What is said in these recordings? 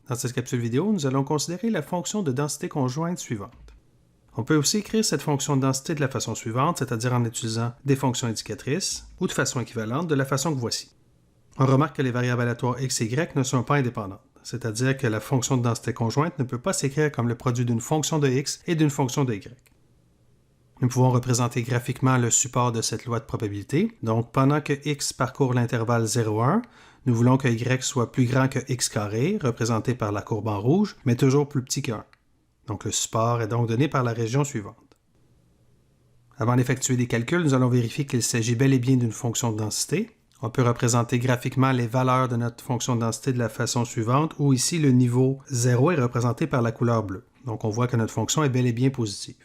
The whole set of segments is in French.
Dans cette capsule vidéo, nous allons considérer la fonction de densité conjointe suivante. On peut aussi écrire cette fonction de densité de la façon suivante, c'est-à-dire en utilisant des fonctions indicatrices, ou de façon équivalente, de la façon que voici. On remarque que les variables aléatoires x et y ne sont pas indépendantes, c'est-à-dire que la fonction de densité conjointe ne peut pas s'écrire comme le produit d'une fonction de x et d'une fonction de y. Nous pouvons représenter graphiquement le support de cette loi de probabilité. Donc, pendant que x parcourt l'intervalle 0,1, nous voulons que y soit plus grand que x carré, représenté par la courbe en rouge, mais toujours plus petit que 1. Donc, le support est donc donné par la région suivante. Avant d'effectuer des calculs, nous allons vérifier qu'il s'agit bel et bien d'une fonction de densité. On peut représenter graphiquement les valeurs de notre fonction de densité de la façon suivante, où ici le niveau 0 est représenté par la couleur bleue. Donc, on voit que notre fonction est bel et bien positive.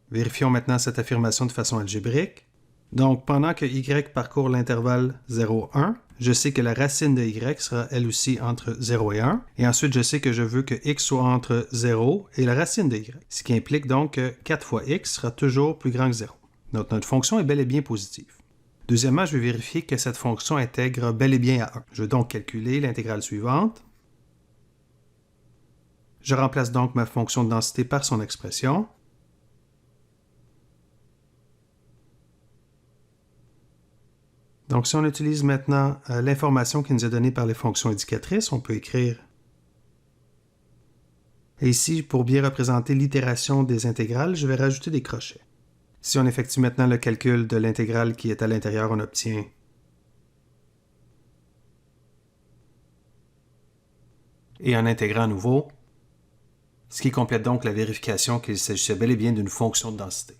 Vérifions maintenant cette affirmation de façon algébrique. Donc, pendant que y parcourt l'intervalle 0, 1, je sais que la racine de y sera elle aussi entre 0 et 1. Et ensuite, je sais que je veux que x soit entre 0 et la racine de y. Ce qui implique donc que 4 fois x sera toujours plus grand que 0. Donc, notre fonction est bel et bien positive. Deuxièmement, je vais vérifier que cette fonction intègre bel et bien à 1. Je vais donc calculer l'intégrale suivante. Je remplace donc ma fonction de densité par son expression. Donc, si on utilise maintenant l'information qui nous est donnée par les fonctions indicatrices, on peut écrire. Et ici, pour bien représenter l'itération des intégrales, je vais rajouter des crochets. Si on effectue maintenant le calcul de l'intégrale qui est à l'intérieur, on obtient et en intégrant à nouveau, ce qui complète donc la vérification qu'il s'agissait bel et bien d'une fonction de densité.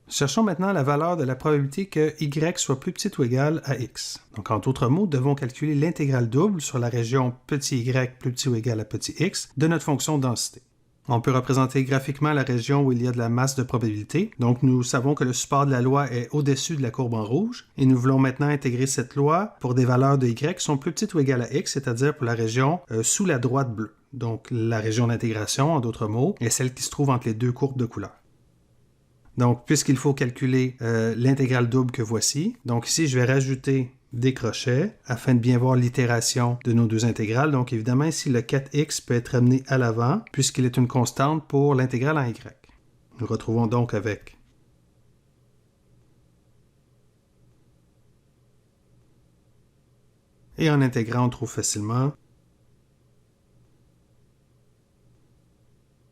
Cherchons maintenant la valeur de la probabilité que y soit plus petit ou égal à x. Donc, en d'autres mots, nous devons calculer l'intégrale double sur la région petit y plus petit ou égal à petit x de notre fonction de densité. On peut représenter graphiquement la région où il y a de la masse de probabilité. Donc, nous savons que le support de la loi est au-dessus de la courbe en rouge. Et nous voulons maintenant intégrer cette loi pour des valeurs de y qui sont plus petites ou égales à x, c'est-à-dire pour la région sous la droite bleue. Donc, la région d'intégration, en d'autres mots, est celle qui se trouve entre les deux courbes de couleur. Donc, puisqu'il faut calculer l'intégrale double que voici, donc ici, je vais rajouter des crochets afin de bien voir l'itération de nos deux intégrales. Donc, évidemment, ici, le 4x peut être amené à l'avant puisqu'il est une constante pour l'intégrale en y. Nous retrouvons donc avec et en intégrant, on trouve facilement.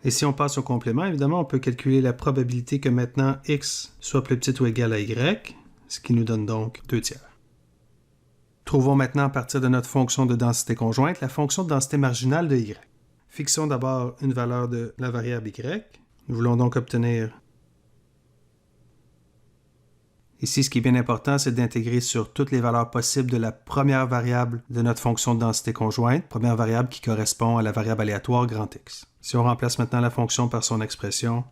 Et si on passe au complément, évidemment, on peut calculer la probabilité que maintenant x soit plus petit ou égal à y, ce qui nous donne donc 2 tiers. Trouvons maintenant à partir de notre fonction de densité conjointe la fonction de densité marginale de y. Fixons d'abord une valeur de la variable y. Nous voulons donc obtenir. Ici, ce qui est bien important, c'est d'intégrer sur toutes les valeurs possibles de la première variable de notre fonction de densité conjointe, première variable qui correspond à la variable aléatoire grand X. Si on remplace maintenant la fonction par son expression,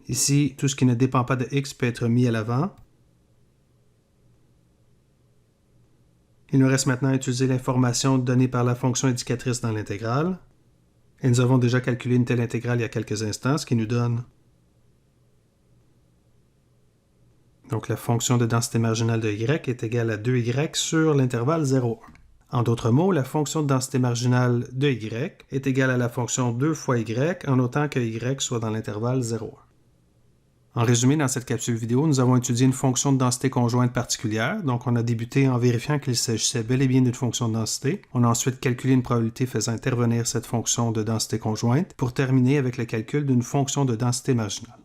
ici, tout ce qui ne dépend pas de x peut être mis à l'avant. Il nous reste maintenant à utiliser l'information donnée par la fonction indicatrice dans l'intégrale. Et nous avons déjà calculé une telle intégrale il y a quelques instants, ce qui nous donne donc la fonction de densité marginale de y est égale à 2y sur l'intervalle 0,1. En d'autres mots, la fonction de densité marginale de y est égale à la fonction 2 fois y en autant que y soit dans l'intervalle 0,1. En résumé, dans cette capsule vidéo, nous avons étudié une fonction de densité conjointe particulière. Donc, on a débuté en vérifiant qu'il s'agissait bel et bien d'une fonction de densité. On a ensuite calculé une probabilité faisant intervenir cette fonction de densité conjointe pour terminer avec le calcul d'une fonction de densité marginale.